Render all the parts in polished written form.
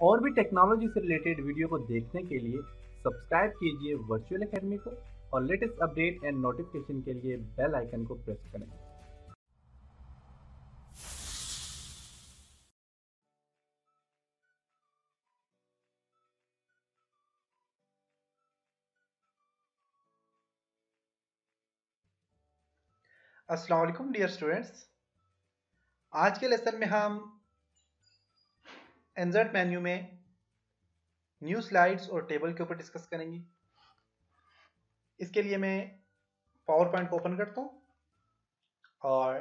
और भी टेक्नोलॉजी से रिलेटेड वीडियो को देखने के लिए सब्सक्राइब कीजिए वर्चुअल एकेडमी को और लेटेस्ट अपडेट एंड नोटिफिकेशन के लिए बेल आइकन को प्रेस करें। अस्सलाम वालेकुम डियर स्टूडेंट्स। आज के लेसन में हम इंसर्ट मेन्यू में न्यू स्लाइड्स और टेबल के ऊपर डिस्कस करेंगे। इसके लिए मैं पावर पॉइंट को ओपन करता हूँ और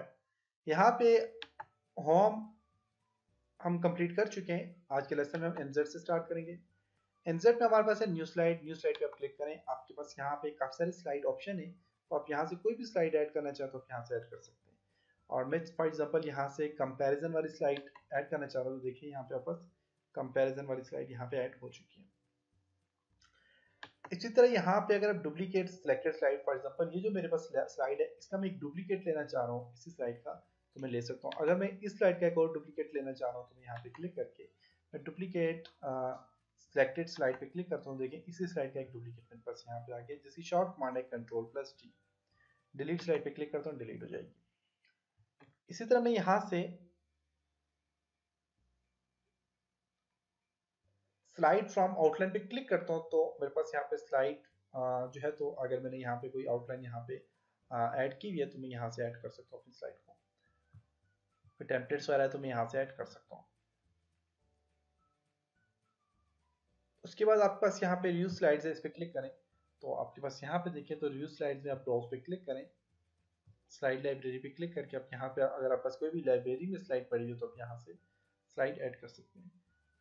यहाँ पे होम हम कंप्लीट कर चुके हैं। आज के लेसन में हम इंसर्ट से स्टार्ट करेंगे। इंसर्ट में हमारे पास है न्यू स्लाइड पे आप क्लिक करें। आपके पास यहाँ पे काफ़ी सारे स्लाइड ऑप्शन है, तो आप यहाँ से कोई भी स्लाइड ऐड करना चाहते हो तो यहाँ से ऐड कर सकते हैं। और मैं फॉर एग्जांपल यहाँ से कंपैरिजन वाली स्लाइड ऐड करना चाह रहा हूँ, तो देखिए यहाँ पे वापस कंपैरिजन वाली स्लाइड यहाँ पे ऐड हो चुकी है। इसी तरह यहाँ पे अगर आप duplicate selected slide, for example ये जो मेरे पास स्लाइड है इसका मैं एक डुप्लीकेट लेना चाह रहा हूँ इसी स्लाइड का, तो मैं ले सकता हूँ। अगर मैं इस स्लाइड का एक और डुप्लीकेट लेना चाह रहा हूँ तो मैं यहाँ पे क्लिक करके मैं डुप्लीकेट सिलेक्टेड स्लाइड पे क्लिक करता हूँ। देखिए इसी स्लाइड का एक डुप्लीकेट मेरे पास यहाँ पे आ गया, जिसकी शॉर्ट कमांड है Ctrl+D। डिलीट स्लाइड पे क्लिक करता हूँ, डिलीट हो जाएगी। इसी तरह मैं यहाँ से स्लाइड फ्रॉम आउटलाइन पे क्लिक करता हूँ तो मेरे पास यहाँ पे स्लाइड जो है, तो अगर मैंने यहाँ पे कोई आउटलाइन यहाँ पे ऐड की हुई है तो मैं यहाँ से ऐड कर सकता हूँ अपनी स्लाइड को। कोई टेम्पलेट्स वगैरह है तो मैं यहाँ से ऐड कर सकता हूँ। उसके बाद आपके पास यहाँ पे रिव्यू स्लाइड्स है, इस पर क्लिक करें तो आपके पास यहाँ पे देखिए तो रिव्यू स्लाइड्स में आप ब्राउज पे क्लिक करें। स्लाइड लाइब्रेरी पे क्लिक करके आप यहाँ पे अगर आपके पास कोई भी लाइब्रेरी में स्लाइड पड़ी हो तो आप यहाँ से स्लाइड ऐड कर सकते हैं।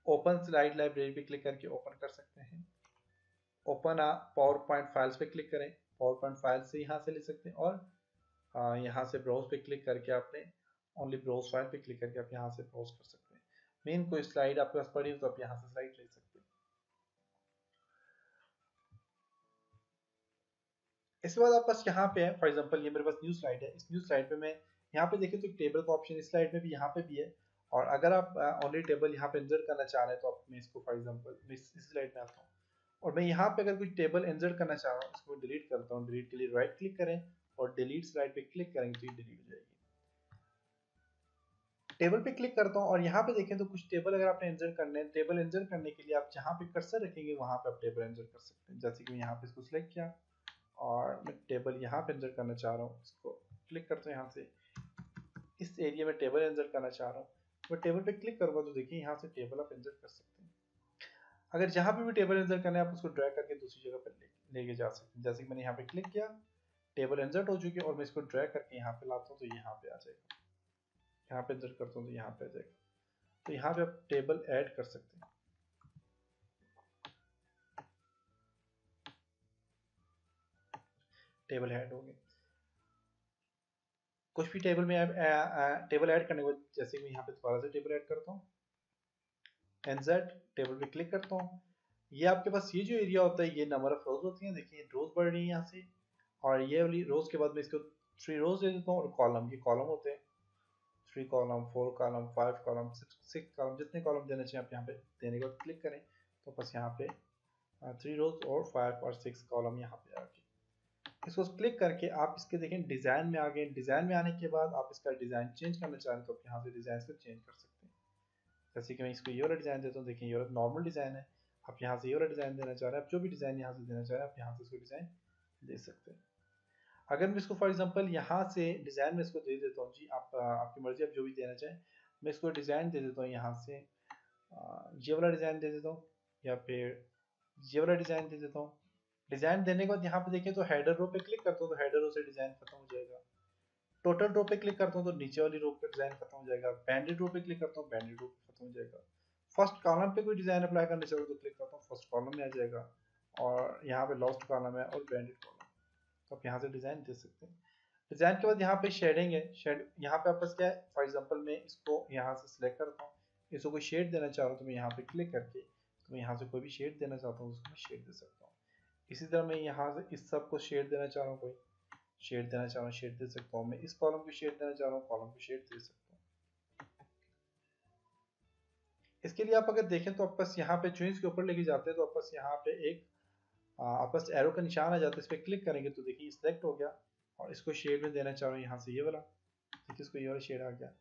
ओपन स्लाइड लाइब्रेरी पे क्लिक करके ओपन कर सकते हैं। ओपन पावर पॉइंट फाइल्स पे क्लिक करें, पावर पॉइंट फाइल्स से यहाँ से ले सकते हैं। और यहाँ से ब्राउज पे क्लिक करके आपने ओनली ब्राउज फाइल पे क्लिक करके आप यहाँ से ब्राउज कर सकते हैं। मेन कोई स्लाइड आपके पास पड़ी हो तो आप यहाँ से स्लाइड ले सकते हैं। इसके बाद आपके पास यहाँ पे है, फॉर एग्जांपल ये मेरे पास न्यू स्लाइड है। इस न्यू स्लाइड पे मैं यहाँ पे देखिए तो एक टेबल का ऑप्शन इस स्लाइड में भी यहाँ पे भी है। और अगर आप ओनली टेबल यहाँ पे इंसर्ट करना चाह रहे हैं तो आप मैं इसको फॉर एग्जांपल मैं इस स्लाइड में आता हूँ और मैं यहाँ पे अगर कोई टेबल इंसर्ट करना चाह रहा हूँ इसको डिलीट करता हूँ। डिलीट के लिए राइट क्लिक करें और डिलीट स्लाइड पे क्लिक करेंगे तो ये डिलीट हो जाएगी। टेबल पे क्लिक करता हूँ और यहाँ पे देखें तो कुछ टेबल अगर आपने इंसर्ट करने हैं, टेबल इंसर्ट करने के लिए आप जहाँ पे कर्सर रखेंगे वहाँ पे आप टेबल इंसर्ट कर सकते हैं। जैसे कि मैं यहाँ पे इसको सिलेक्ट किया और मैं टेबल यहाँ पे इंसर्ट करना चाह रहा हूँ, इसको क्लिक करते हैं। यहाँ से इस एरिया में टेबल इंसर्ट करना चाह रहा हूँ, मैं टेबल पे क्लिक करूँगा तो देखिए यहाँ से टेबल आप इंसर्ट कर सकते हैं। अगर जहाँ पे भी टेबल इंसर्ट करना है आप उसको ड्रैग करके दूसरी जगह पर लेके जा सकते हैं। जैसे कि मैंने यहाँ पे क्लिक किया, टेबल इंसर्ट हो चुकी है और मैं इसको ड्रैग करके यहाँ पे लाता हूँ तो यहाँ पे आ जाएगा। यहाँ पे इंसर्ट करता हूँ तो यहाँ पे आ जाएगा। तो यहाँ पे आप टेबल ऐड कर सकते हैं। टेबल ऐड हो गए। कुछ भी टेबल में टेबल ऐड करने के बाद जैसे मैं यहाँ पे दोबारा से टेबल ऐड करता हूँ, इंसर्ट टेबल पे क्लिक करता हूँ। ये आपके पास ये जो एरिया होता है ये नंबर ऑफ रोज होती हैं। देखिए रोज बढ़ रही है यहाँ से और ये वाली रोज के बाद मैं इसको 3 रोज दे देता हूँ और कॉलम, ये कॉलम होते हैं 3 कॉलम 4 कॉलम 5 कॉलम 6 कॉलम, जितने कॉलम देना चाहिए आप यहाँ पे देने के बाद क्लिक करें तो बस यहाँ पे 3 रोज और 5 और 6 कॉलम यहाँ पे आ गए। इसको क्लिक करके आप इसके देखें डिज़ाइन में आ गए। डिज़ाइन में आने के बाद आप इसका डिज़ाइन चेंज करना चाहें तो आप यहाँ से डिज़ाइन को चेंज कर सकते हैं। जैसे कि मैं इसको ये वाला डिज़ाइन देता हूँ, देखिए ये वाला नॉर्मल डिज़ाइन है। आप यहाँ से ये वाला डिज़ाइन देना चाह रहे हैं, आप जो भी डिज़ाइन यहाँ से देना चाह रहे हैं आप यहाँ से इसको डिज़ाइन दे सकते हैं। अगर मैं इसको फॉर एग्जांपल यहाँ से डिज़ाइन में इसको दे देता हूँ जी, आप आपकी मर्जी, आप जो भी देना चाहें। मैं इसको डिज़ाइन दे देता हूँ यहाँ से ये वाला डिज़ाइन दे देता हूँ या फिर ये वाला डिज़ाइन दे देता हूँ। डिज़ाइन देने के बाद यहाँ पे देखें तो हेडर रो पे क्लिक करता हूँ तो हेडर रो से डिज़ाइन खत्म हो जाएगा। टोटल रो पे क्लिक करता हूँ तो नीचे वाली रो पे डिज़ाइन खत्म हो जाएगा। बैंडेड रो पे क्लिक करता हूँ, बैंडेड रो पे खत्म हो जाएगा। फर्स्ट कॉलम पे कोई डिज़ाइन अप्लाई करना चाहो तो क्लिक करता हूँ, फर्स्ट कॉलम में आ जाएगा। और यहाँ पे लास्ट कॉलम है और बैंडेड कॉलम, तो आप यहाँ से डिज़ाइन दे सकते हैं। डिज़ाइन के बाद यहाँ पे शेडिंग है। शेड यहाँ पे आपस क्या है, फॉर एग्जांपल मैं इसको यहाँ से सिलेक्ट करता हूँ, इसको कोई शेड देना चाह रहा हूँ तो मैं यहाँ पे क्लिक करके तो मैं यहाँ से कोई भी शेड देना चाहता हूँ उसको मैं शेड दे सकता हूँ। इसी तरह मैं यहाँ से इस सब को शेड देना चाह रहा हूँ, कोई शेड देना चाह रहा हूँ शेड दे सकता हूँ। मैं इस कॉलम को शेड देना चाह रहा हूँ, कॉलम को शेड दे सकता हूँ। इसके लिए आप अगर देखें तो आप बस यहाँ पे चॉइस के ऊपर लेके जाते हैं तो आप बस यहाँ पे एक आप बस एरो का निशान आ जाता है, इस पर क्लिक करेंगे तो देखिए सिलेक्ट हो गया और इसको शेड में देना चाह रहा हूँ यहाँ से ये वाला, देखिए इसको ये वाला शेड आ गया।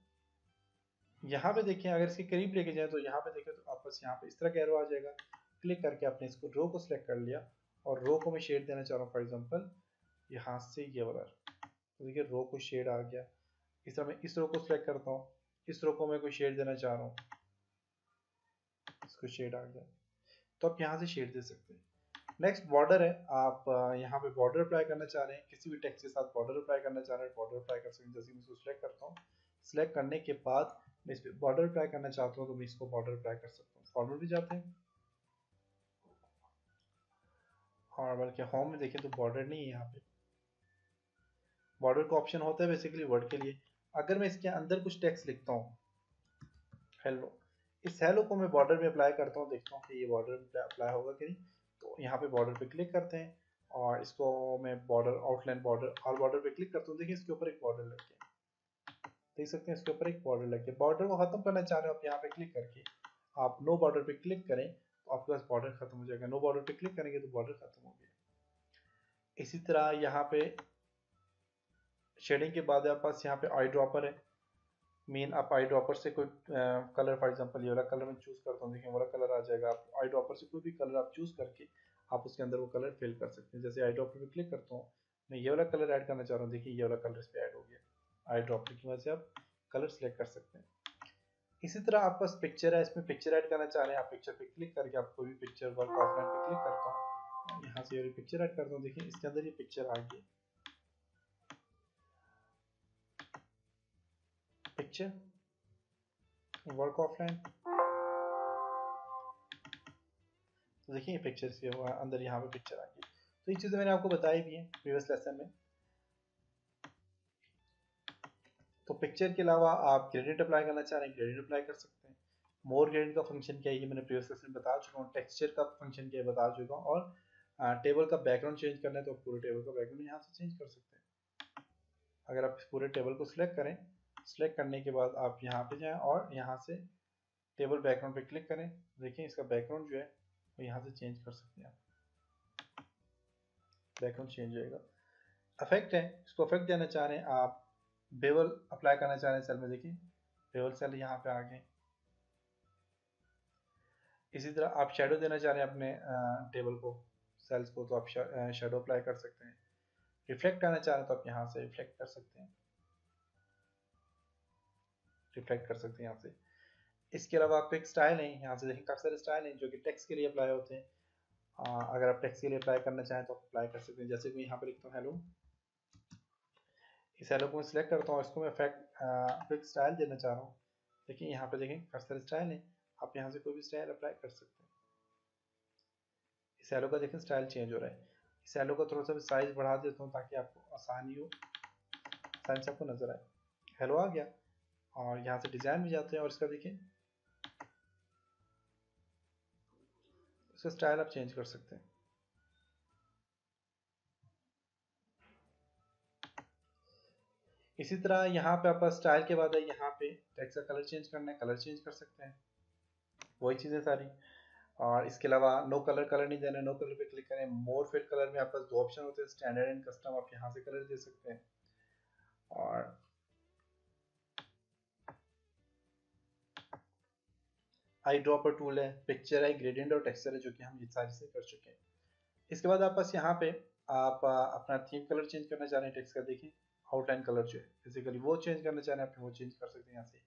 यहाँ पे देखें अगर इसके करीब लेके जाए तो यहाँ पे देखें तो आप बस यहाँ पे इस तरह का एरो आ जाएगा, क्लिक करके आपने इसको रो को सिलेक्ट कर लिया और रो को मैं शेड देना चाह रहा हूँ फॉर एग्जांपल यहाँ से ये वाला, तो देखिए रो को शेड आ गया। इस तरह मैं इस रो को सिलेक्ट करता हूँ, इस रो को मैं कोई शेड देना चाह रहा हूँ, इसको शेड आ गया, तो आप यहाँ से शेड दे सकते हैं। नेक्स्ट बॉर्डर है, आप यहाँ पे बॉर्डर अप्लाई करना चाह रहे हैं, किसी भी टेक्स्ट के साथ बॉर्डर अप्लाई करना चाह रहे हैं, बॉर्डर अप्लाई कर सकते हैं। जैसे मैं इसको सिलेक्ट करता हूँ, सिलेक्ट करने के बाद मैं इस पर बॉर्डर अप्लाई करना चाहता हूँ तो मैं इसको बॉर्डर अप्लाई कर सकता हूँ। फॉर्मेट भी जाते हैं और बल्कि होम में देखें तो बॉर्डर नहीं है, यहाँ पे बॉर्डर का ऑप्शन होता है बेसिकली वर्ड के लिए। अगर मैं इसके अंदर कुछ टेक्स्ट लिखता हूँ हेलो, इस हेलो को मैं बॉर्डर में अप्लाई करता हूँ, देखता हूँ कि ये बॉर्डर में अप्लाई होगा कि नहीं। तो यहाँ पे बॉर्डर पे क्लिक करते हैं और इसको मैं border outline border all border पे क्लिक करता हूँ, देखिए इसके ऊपर एक बॉर्डर लग गया, देख सकते हैं इसके ऊपर एक बॉर्डर लग गया। बॉर्डर को खत्म करना चाह रहे हो आप यहाँ पे क्लिक करके आप नो बॉर्डर पे क्लिक करें तो आपके पास बॉर्डर खत्म हो जाएगा, नो बॉर्डर पे क्लिक करेंगे तो बॉर्डर खत्म हो गया। इसी तरह यहाँ पे शेडिंग के बाद आपके पास यहाँ पे आई ड्रॉपर है, मेन आप आई ड्रॉपर से कोई कलर फॉर एग्जांपल ये वाला कलर मैं चूज करता हूँ, देखिए वाला कलर आ जाएगा। आप आई ड्रॉपर से कोई भी कलर आप चूज करके आप उसके अंदर वो कलर फिल कर सकते हैं। जैसे आई ड्रॉपर पे क्लिक करता हूँ, मैं ये वाला कलर ऐड करना चाह रहा हूँ, देखिए ये वाला कलर इस पे ऐड हो गया। आई ड्रॉपर की वजह से आप कलर सेलेक्ट कर सकते हैं। इसी तरह आपके पास पिक्चर है, इसमें पिक्चर ऐड करना चाह रहे हैं, आप पिक्चर पे क्लिक करके आप कोई भी पिक्चर वर्क ऑफलाइन पे क्लिक करता हूँ, यहाँ से ये पिक्चर ऐड करता हूँ, देखिए इसके अंदर ये पिक्चर आ गई, पिक्चर वर्क ऑफलाइन, तो देखिए पिक्चर से हुआ अंदर यहाँ पे पिक्चर आ गई। तो ये चीज़ें मैंने आपको बताई भी हैं प्रीवियस लेसन में। तो पिक्चर के अलावा आप ग्रेडियंट अप्लाई करना चाह रहे हैं, ग्रेडियंट अप्लाई कर सकते हैं। मोर ग्रेडियंट का फंक्शन क्या है ये मैंने प्रीवियस लेसन में बता चुका हूँ, टेक्सचर का फंक्शन क्या है बता चुका हूँ, और टेबल का बैकग्राउंड चेंज करना है तो पूरे टेबल का बैकग्राउंड यहाँ से चेंज कर सकते हैं। अगर आप इस पूरे टेबल को सिलेक्ट करें, सिलेक्ट करने के बाद आप यहाँ पे जाएँ और यहाँ से टेबल बैकग्राउंड पे क्लिक करें, देखिए इसका बैकग्राउंड जो है वो यहाँ से चेंज कर सकते हैं, बैकग्राउंड चेंज होएगा। अफेक्ट है, इसको अफेक्ट देना चाह रहे हैं आप, बेवल अप्लाई करना चाह रहे हैं सेल में, देखिए बेवल सेल यहाँ पे आ गए। इसी तरह आप शेडो देना चाह रहे हैं अपने टेबल को, सेल्स को, तो आप शेडो अप्लाई कर सकते हैं। रिफ्लेक्ट करना चाह रहे हैं तो आप यहाँ से रिफ्लेक्ट कर सकते हैं, रिफ्लेक्ट कर सकते हैं यहाँ से। इसके अलावा आपको एक स्टाइल है, यहाँ से देखिए काफ़ी सारे स्टाइल हैं जो कि टेक्स्ट के लिए अप्लाई होते हैं। अगर आप टेक्स्ट के लिए अप्लाई करना चाहें तो आप अप्लाई कर सकते हैं। जैसे कि यहाँ पर लिखता हूँ हेलो, इस हेलो को मैं सिलेक्ट करता हूँ, इसको मैं इफेक्ट स्टाइल देना चाह रहा हूँ, देखिए यहाँ पे देखें काफ़ी सारे स्टाइल हैं, आप यहाँ से कोई भी स्टाइल अप्लाई कर सकते हैं। इस हेलो का देखें स्टाइल चेंज हो रहा है। इस हेलो का थोड़ा सा साइज बढ़ा देता हूँ ताकि आपको आसानी हो, आसानी से आपको नजर आए। हेलो आ गया और यहाँ से डिजाइन में जाते हैं और इसका देखिए इसका स्टाइल आप चेंज कर सकते हैं। इसी तरह यहाँ पे आपका स्टाइल के बाद है, यहाँ पे टेक्स्ट का कलर चेंज करना है, कलर चेंज कर सकते हैं, वही चीज़ें सारी। और इसके अलावा नो कलर, कलर नहीं देना है, नो कलर पे क्लिक करें। मोर फिल कलर में आपके पास दो ऑप्शन होते हैं, स्टैंडर्ड एंड कस्टम, आप यहाँ से कलर दे सकते हैं। और आई ड्रॉपर टूल है, पिक्चर है, ग्रेडियंट और टेक्सचर है, जो कि हम ये सारी से कर चुके हैं। इसके बाद आप बस यहाँ पे आप अपना थीम कलर चेंज करना चाह रहे हैं टेक्स्ट का, देखिए आउटलाइन कलर जो है बेसिकली वो चेंज करना चाह रहे हैं आप, वो चेंज कर सकते हैं यहाँ से।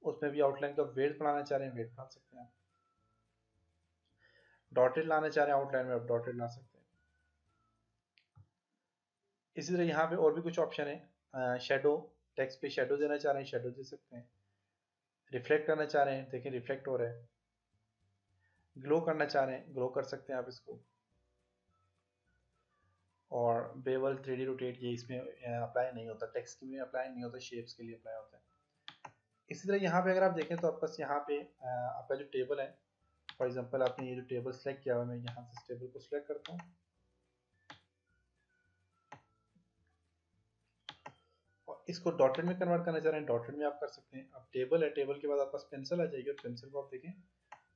उसमें भी आउटलाइन का वेट बढ़ाना चाह रहे हैं, वेट बढ़ा सकते हैं आप। डॉटेड लाना चाह रहे हैं आउटलाइन में, आप डॉटेड ला सकते हैं। इसी तरह यहाँ पे और भी कुछ ऑप्शन है, शेडो, टेक्स्ट पे शेडो देना चाह रहे हैं, शेडो दे सकते हैं। रिफ्लेक्ट करना चाह रहे हैं, देखिए रिफ्लेक्ट हो रहा है। ग्लो करना चाह रहे हैं, ग्लो कर सकते हैं आप इसको। और बेवल 3D रोटेट ये इसमें अप्लाई नहीं होता, टेक्स्ट में अप्लाई नहीं होता, शेप्स के लिए अप्लाई होता है। इसी तरह यहाँ पे अगर आप देखें तो आपके पास यहाँ पे आपका जो टेबल है, फॉर एग्जांपल आपने ये जो टेबल सेलेक्ट किया हुआ है, मैं यहाँ से इस टेबल को सिलेक्ट करता हूँ और इसको डॉटेड में कन्वर्ट करना चाह रहे हैं, डॉटेड में आप कर सकते हैं। अब टेबल है, टेबल के बाद आपके पास पेंसिल आ जाएगी और पेंसिल को आप देखें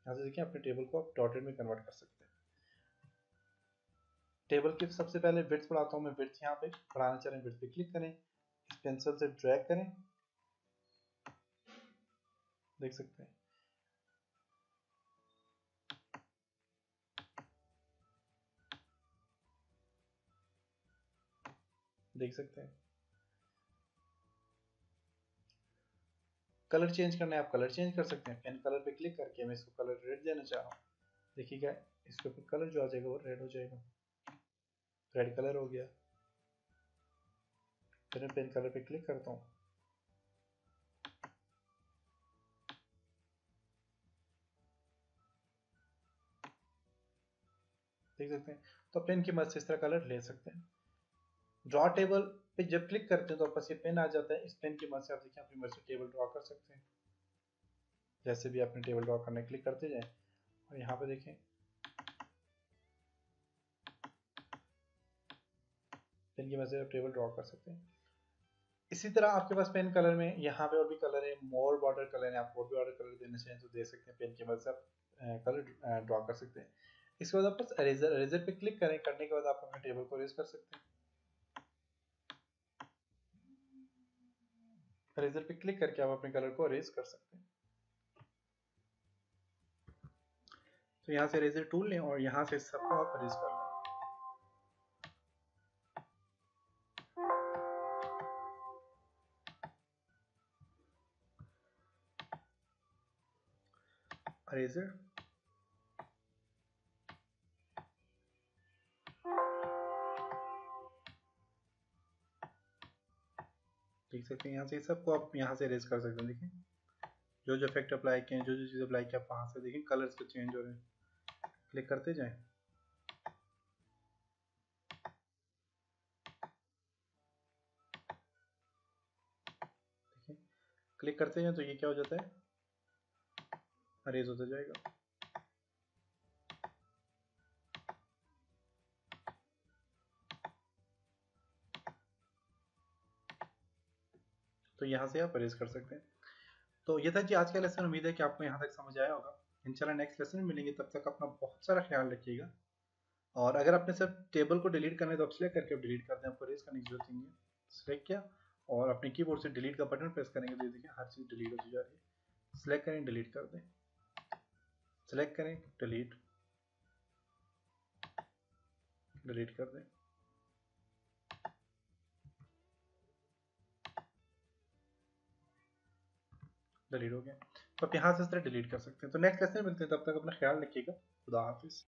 यहाँ से देखिए अपने टेबल को आप डॉटेड में कन्वर्ट कर सकते हैं। टेबल की सबसे पहले विड्थ बढ़ाता हूँ मैं। विड्थ यहाँ पे बढ़ाना चाह रहे हैं, विड्थ पे क्लिक करें, इस पेंसिल से ड्रैग करें, देख सकते हैं। देख सकते हैं कलर चेंज करना है, आप कलर चेंज कर सकते हैं। पेन कलर पे क्लिक करके मैं इसको कलर रेड देना चाह रहा हूँ, देखिएगा इसके ऊपर कलर जो आ जाएगा वो रेड हो जाएगा, रेड कलर हो गया। फिर मैं पेन कलर पे क्लिक करता हूँ, देख सकते हैं। तो पेन की मदद से इस तरह कलर ले सकते हैं। ड्रॉ टेबल पे जब क्लिक करते हैं तो आपके पास ये पेन आ जाता है। इस पेन की मदद से आप देखिए अपनी मर्जी से टेबल ड्रॉ कर सकते हैं। जैसे भी आपने टेबल ड्रॉ करने क्लिक करते जाएं और यहाँ पे देखें पेन की मदद से आप टेबल ड्रॉ कर सकते हैं। इसी तरह आपके पास पेन कलर में यहाँ पे और भी कलर है, मोर बॉर्डर कलर है, आप और भी बॉर्डर कलर देना चाहें तो दे सकते हैं। पेन की मदद से आप कलर ड्रॉ कर सकते हैं। इसके बाद आप इरेजर, इरेजर पे क्लिक करें, करने के बाद आप अपने टेबल को इरेज कर सकते हैं। इरेजर पे क्लिक करके आप अपने कलर को इरेज कर सकते हैं। तो यहाँ से इरेजर टूल लें और यहाँ से सबको आप इरेज कर लें। इरेजर देख सकते हैं, यहाँ से सबको आप यहाँ से इरेज कर सकते हैं। देखिए जो जो इफेक्ट अप्लाई किए, जो जो चीज़ अप्लाई किया, आप वहाँ से देखिए कलर्स के चेंज हो रहे हैं। क्लिक करते जाएं, देखिए क्लिक करते जाएं तो ये क्या हो जाता है, इरेज होता जाएगा। तो यहाँ से आप इरेज कर सकते हैं। तो ये था जी आज का लेसन। उम्मीद है कि आपको यहाँ तक समझ आया होगा। इंशाल्लाह नेक्स्ट लेसन में मिलेंगे, तब तक अपना बहुत सारा ख्याल रखिएगा। और अगर आपने सिर्फ टेबल को डिलीट करना है तो आप सिलेक्ट करके डिलीट कर दें, आपको इरेज करने की जरूरत नहीं है। सिलेक्ट किया और अपने कीबोर्ड से डिलीट का बटन प्रेस करेंगे तो देखिए हर चीज़ डिलीट होती जा रही है। सिलेक्ट करें, डिलीट कर दें, सिलेक्ट करें, डिलीट, डिलीट कर दें, डिलीट हो गया। तो आप यहाँ से इस तरह डिलीट कर सकते हैं। तो नेक्स्ट लेसन में मिलते हैं, तब तक अपना ख्याल रखिएगा। खुदा हाफिज़।